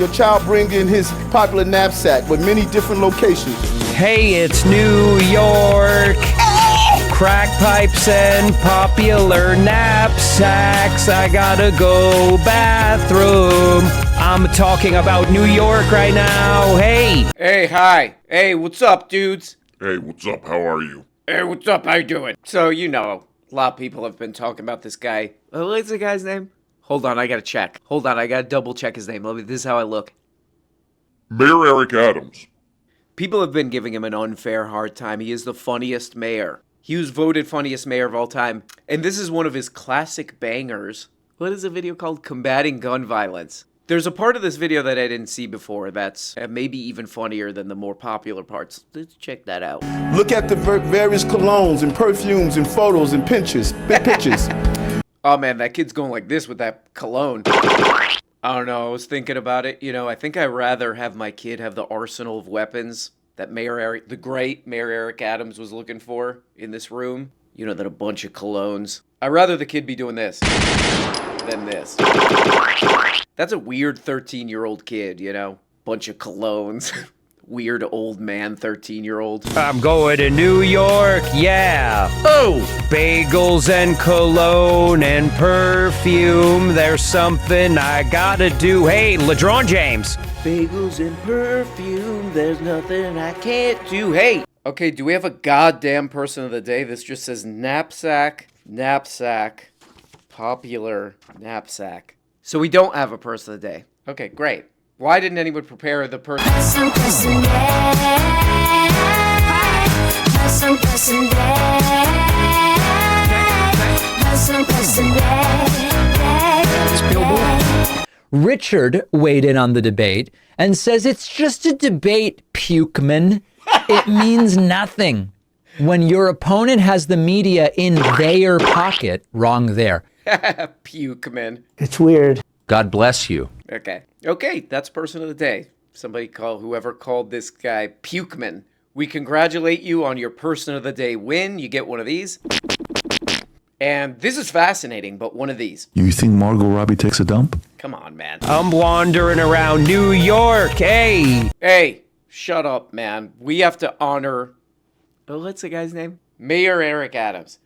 your child bring in his popular knapsack with many different locations. Hey, it's New York. Crack pipes and popular knapsacks. I gotta go bathroom. I'm talking about New York right now. Hey. Hey, hi. Hey, what's up, dudes? Hey, what's up? How are you? Hey, what's up? How you doing? So, you know, a lot of people have been talking about this guy. What's the guy's name? Hold on, I gotta check. Hold on, I gotta double check his name. This is how I look. Mayor Eric Adams. People have been giving him an unfair hard time. He is the funniest mayor. He was voted funniest mayor of all time. And this is one of his classic bangers. What is the video called? Combating Gun Violence. There's a part of this video that I didn't see before that's maybe even funnier than the more popular parts. Let's check that out. Look at the various colognes and perfumes and photos and pictures. Oh man, that kid's going like this with that cologne. I don't know, I was thinking about it. You know, I think I'd rather have my kid have the arsenal of weapons that the great Mayor Eric Adams was looking for in this room, you know, than a bunch of colognes. I'd rather the kid be doing this than this. That's a weird 13-year-old kid, you know? Bunch of colognes. Weird old man 13-year-old. I'm going to New York, yeah. Oh, bagels and cologne and perfume. There's something I gotta do. Hey, LeDron James. Bagels and perfume, there's nothing I can't do. Hey! Okay, do we have a goddamn person of the day? This just says knapsack, popular knapsack. So we don't have a person of the day. Okay, great. Why didn't anyone prepare the person? Richard weighed in on the debate and says it's just a debate, pukeman. It means nothing. When your opponent has the media in their pocket, wrong there. Pukeman. It's weird. God bless you. Okay, that's person of the day. Whoever called this guy Pukeman. We congratulate you on your person of the day win. You get one of these. And this is fascinating, but one of these. You think Margot Robbie takes a dump? Come on, man. I'm wandering around New York, hey. Hey, shut up, man. We have to honor... what's the guy's name? Mayor Eric Adams.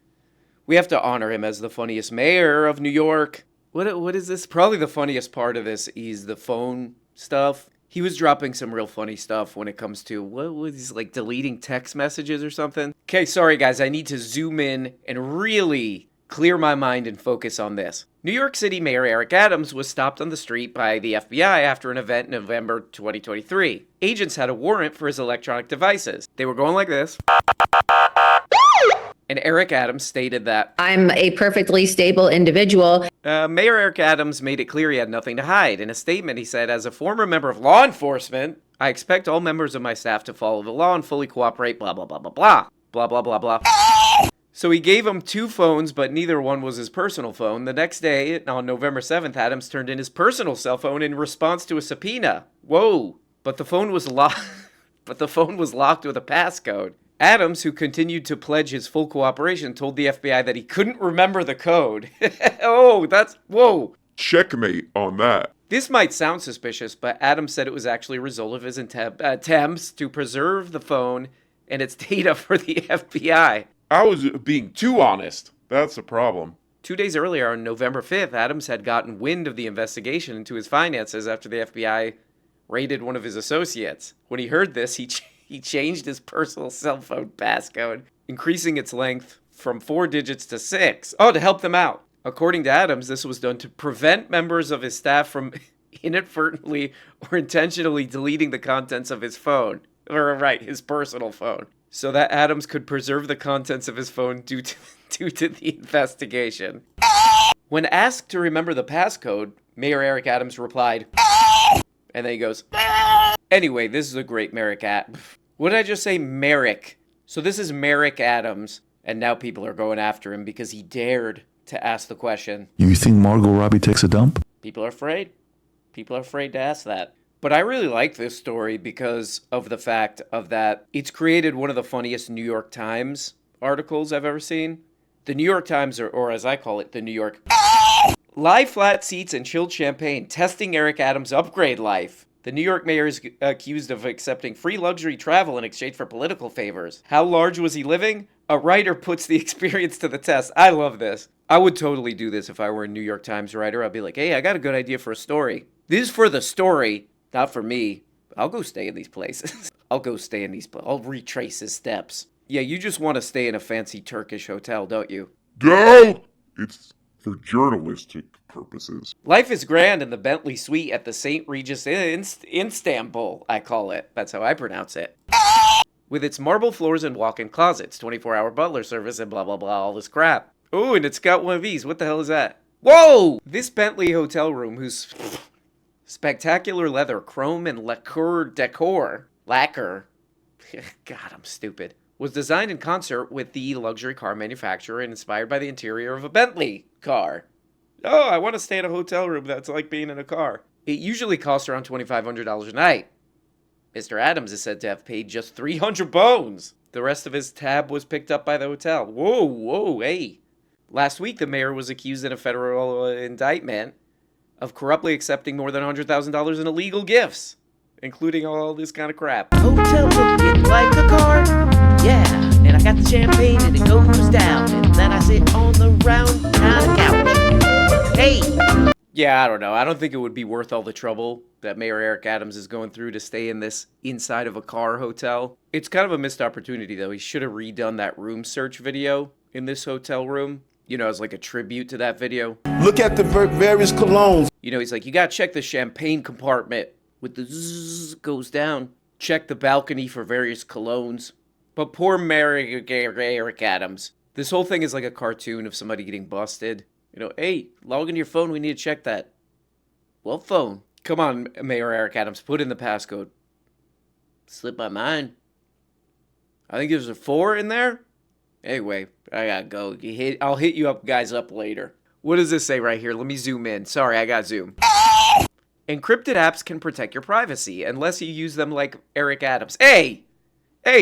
We have to honor him as the funniest mayor of New York. What is this? Probably the funniest part of this is the phone stuff. He was dropping some real funny stuff when it comes to, what was he, like deleting text messages or something? Okay, sorry guys, I need to zoom in and really clear my mind and focus on this. New York City Mayor Eric Adams was stopped on the street by the FBI after an event in November 2023. Agents had a warrant for his electronic devices. They were going like this. And Eric Adams stated that, I'm a perfectly stable individual. Mayor Eric Adams made it clear he had nothing to hide. In a statement, he said, as a former member of law enforcement, I expect all members of my staff to follow the law and fully cooperate, blah, blah, blah, blah, blah. Blah, blah, blah, blah. So he gave him two phones, but neither one was his personal phone. The next day, on November 7th, Adams turned in his personal cell phone in response to a subpoena. Whoa. But the phone was locked with a passcode. Adams, who continued to pledge his full cooperation, told the FBI that he couldn't remember the code. Whoa. Checkmate on that. This might sound suspicious, but Adams said it was actually a result of his attempts to preserve the phone and its data for the FBI. I was being too honest. That's the problem. 2 days earlier, on November 5th, Adams had gotten wind of the investigation into his finances after the FBI raided one of his associates. When he heard this, he changed his personal cell phone passcode, increasing its length from 4 digits to 6. Oh, to help them out. According to Adams, this was done to prevent members of his staff from inadvertently or intentionally deleting the contents of his phone. His personal phone. So that Adams could preserve the contents of his phone due to the investigation. When asked to remember the passcode, Mayor Eric Adams replied, and then he goes, anyway, this is a great Merrick What did I just say? Merrick. So this is Merrick Adams, and now people are going after him because he dared to ask the question. You think Margot Robbie takes a dump? People are afraid. People are afraid to ask that. But I really like this story because of the fact of that it's created one of the funniest New York Times articles I've ever seen. The New York Times, or as I call it, the New York... Lie flat seats and chilled champagne, testing Eric Adams' upgrade life. The New York mayor is accused of accepting free luxury travel in exchange for political favors. How large was he living? A writer puts the experience to the test. I love this. I would totally do this if I were a New York Times writer. I'd be like, hey, I got a good idea for a story. This is for the story, not for me. I'll go stay in these places. I'll retrace his steps. Yeah, you just want to stay in a fancy Turkish hotel, don't you? No! It's for journalistic purposes. Life is grand in the Bentley Suite at the St. Regis in Istanbul, I call it. That's how I pronounce it. With its marble floors and walk-in closets, 24-hour butler service, and blah, blah, blah, all this crap. Ooh, and it's got one of these. What the hell is that? Whoa! This Bentley hotel room, whose spectacular leather, chrome, and lacquer, God, I'm stupid, was designed in concert with the luxury car manufacturer and inspired by the interior of a Bentley car. Oh, I want to stay in a hotel room that's like being in a car. It usually costs around $2,500 a night. Mr. Adams is said to have paid just 300 bones. The rest of his tab was picked up by the hotel. Whoa, hey. Last week, the mayor was accused in a federal indictment of corruptly accepting more than $100,000 in illegal gifts, including all this kind of crap. Hotel looking like a car, yeah. And I got the champagne and it goes down. And then I sit on the round kind of couch. Hey! Yeah, I don't know. I don't think it would be worth all the trouble that Mayor Eric Adams is going through to stay in this inside of a car hotel. It's kind of a missed opportunity, though. He should have redone that room search video in this hotel room, you know, as like a tribute to that video. Look at the various colognes. You know, he's like, you gotta check the champagne compartment with the zzz goes down. Check the balcony for various colognes. But poor Mayor Eric Adams. This whole thing is like a cartoon of somebody getting busted. You know, hey, log into your phone, we need to check that. What phone? Come on, Mayor Eric Adams, put in the passcode. Slipped my mind. I think there's a 4 in there. Anyway, I gotta go. I'll hit you guys up later. What does this say right here? Let me zoom in. Sorry, I got zoom. Encrypted apps can protect your privacy unless you use them like Eric Adams. Hey,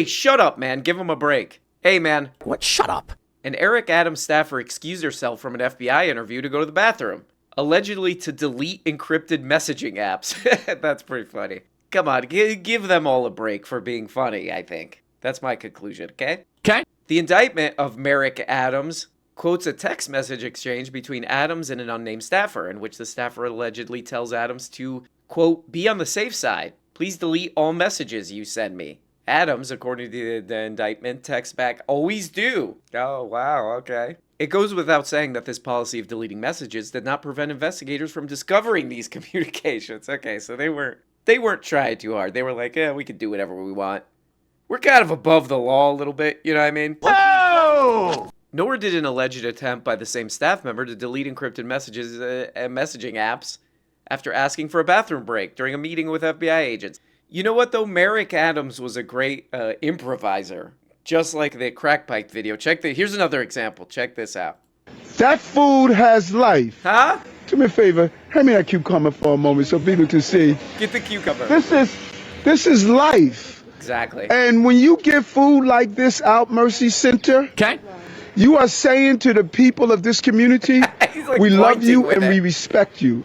shut up, man. Give him a break. Hey, man. What? Shut up. An Eric Adams staffer excused herself from an FBI interview to go to the bathroom, allegedly to delete encrypted messaging apps. That's pretty funny. Come on, give them all a break for being funny, I think. That's my conclusion, okay? Okay. The indictment of Merrick Adams quotes a text message exchange between Adams and an unnamed staffer, in which the staffer allegedly tells Adams to, quote, be on the safe side. Please delete all messages you send me. Adams, according to the indictment, texts back, always do. Oh, wow, okay. It goes without saying that this policy of deleting messages did not prevent investigators from discovering these communications. Okay, so they weren't trying too hard. They were like, yeah, we can do whatever we want. We're kind of above the law a little bit, you know what I mean? Oh! Nor did an alleged attempt by the same staff member to delete encrypted messages and messaging apps after asking for a bathroom break during a meeting with FBI agents. You know what, though? Merrick Adams was a great improviser, just like the crack pipe video. Here's another example. Check this out. That food has life. Huh? Do me a favor, hand me that cucumber for a moment so people can see. Get the cucumber. This is life. Exactly. And when you give food like this out, Mercy Center, Okay. you are saying to the people of this community, He's like we love pointing you with and it. we respect you.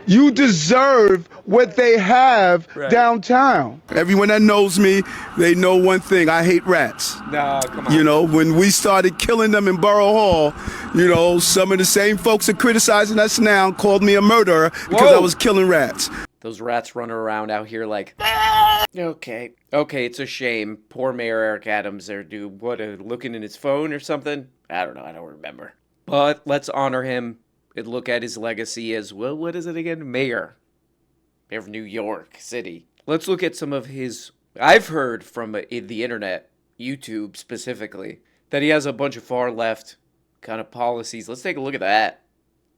You deserve what they have Right. downtown. Everyone that knows me, they know one thing. I hate rats. No, come on. You know, when we started killing them in Borough Hall, you know, some of the same folks that criticizing us now called me a murderer because Whoa. I was killing rats. Those rats running around out here like, okay, it's a shame. Poor Mayor Eric Adams there, dude. Looking in his phone or something? I don't know, I don't remember. But let's honor him and look at his legacy as, well, what is it again? Mayor of New York City. Let's look at some of his, I've heard from the internet, YouTube specifically, that he has a bunch of far left kind of policies. Let's take a look at that.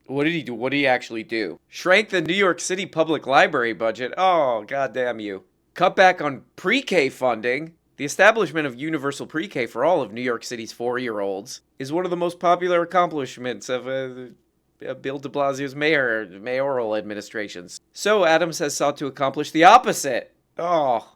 What did he do? What did he actually do? Shrank the New York City public library budget. Oh, goddamn you. Cut back on pre-K funding. The establishment of universal pre-K for all of New York City's 4-year-olds is one of the most popular accomplishments of Bill de Blasio's mayoral administrations. So Adams has sought to accomplish the opposite. Oh.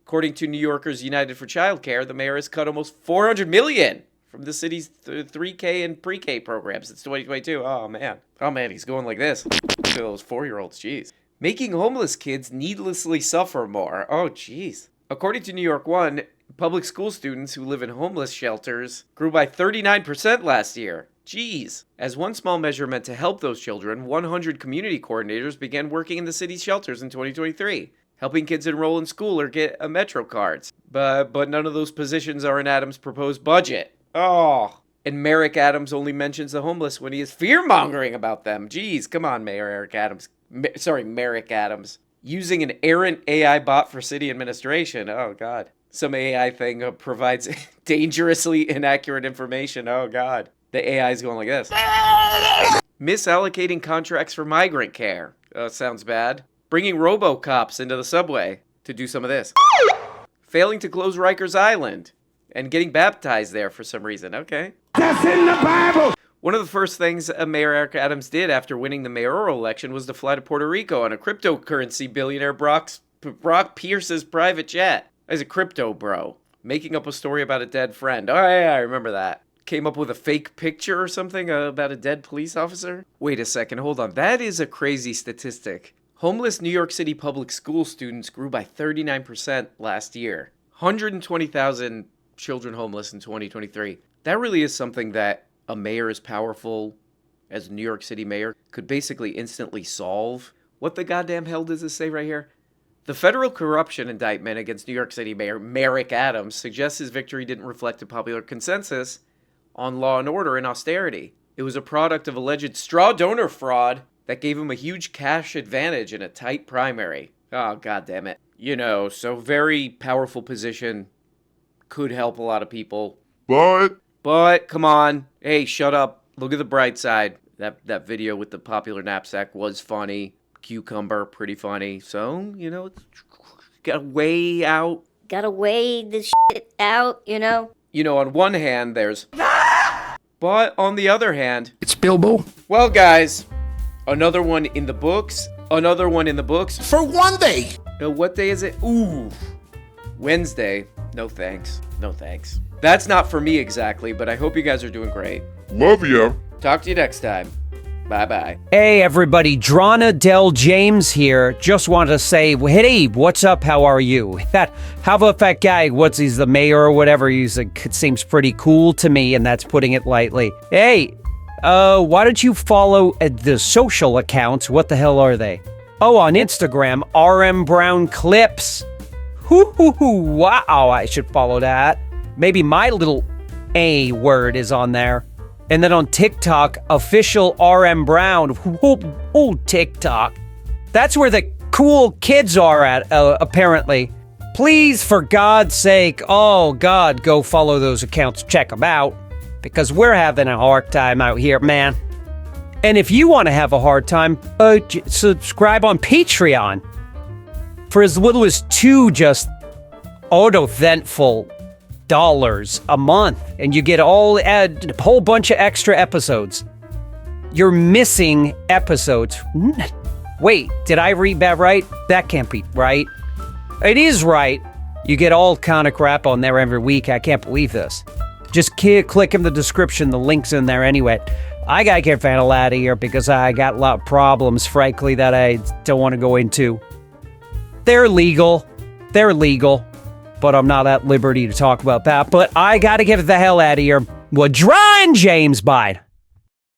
According to New Yorkers United for Childcare, the mayor has cut almost $400 million from the city's 3K and pre-K programs. It's 2022. Oh, man. He's going like this. Look at those 4-year-olds. Jeez. Making homeless kids needlessly suffer more. Oh, jeez. According to New York One, public school students who live in homeless shelters grew by 39% last year. Jeez. As one small measure meant to help those children, 100 community coordinators began working in the city's shelters in 2023, helping kids enroll in school or get a Metro cards. But none of those positions are in Adams' proposed budget. Oh. And Merrick Adams only mentions the homeless when he is fear-mongering about them. Jeez, come on, Merrick Adams. Merrick Adams. Using an errant AI bot for city administration. Oh, God. Some AI thing provides dangerously inaccurate information. Oh, God. The AI is going like this. Misallocating contracts for migrant care. Oh, sounds bad. Bringing robo-cops into the subway to do some of this. Failing to close Rikers Island and getting baptized there for some reason. Okay. That's in the Bible. One of the first things Mayor Eric Adams did after winning the mayoral election was to fly to Puerto Rico on a cryptocurrency billionaire Brock Pierce's private jet. As a crypto bro, making up a story about a dead friend. Oh yeah, I remember that. Came up with a fake picture or something about a dead police officer? Wait a second, hold on. That is a crazy statistic. Homeless New York City public school students grew by 39% last year. 120,000 children homeless in 2023. That really is something that a mayor as powerful as New York City mayor could basically instantly solve. What the goddamn hell does this say right here? The federal corruption indictment against New York City Mayor Merrick Adams suggests his victory didn't reflect a popular consensus on law and order and austerity. It was a product of alleged straw donor fraud that gave him a huge cash advantage in a tight primary. Oh, God damn it. You know, so very powerful position, could help a lot of people. But, come on. Hey, shut up. Look at the bright side. That video with the popular knapsack was funny. Cucumber, pretty funny. So, you know, it's gotta weigh out. Gotta weigh this shit out, you know? You know, on one hand, there's... But on the other hand... It's Bilbo. Well, guys, another one in the books. Another one in the books. For one day. What day is it? Ooh. Wednesday. No thanks. No thanks. That's not for me exactly, but I hope you guys are doing great. Love ya. Talk to you next time. Bye-bye. Hey, everybody. Drana Del James here. Just wanted to say, hey, what's up? How are you? How about that guy? He's the mayor or whatever? It seems pretty cool to me, and that's putting it lightly. Hey, why don't you follow the social accounts? What the hell are they? Oh, on Instagram, RM Brown Clips. Wow, I should follow that. Maybe my little A word is on there. And then on TikTok, official RM Brown. Oh, TikTok. That's where the cool kids are at, apparently. Please, for God's sake, oh God, go follow those accounts, check them out. Because we're having a hard time out here, man. And if you want to have a hard time, subscribe on Patreon. For as little as $2 just auto-ventful dollars a month, and you get a whole bunch of extra episodes. You're missing episodes. Wait, did I read that right? That can't be right. It is right. You get all kind of crap on there every week. I can't believe this. Just click in the description. The link's in there anyway. I gotta get the hell out of here because I got a lot of problems, frankly, that I don't want to go into. They're legal. But I'm not at liberty to talk about that. But I gotta get the hell out of here. Well, Drawing James, bye.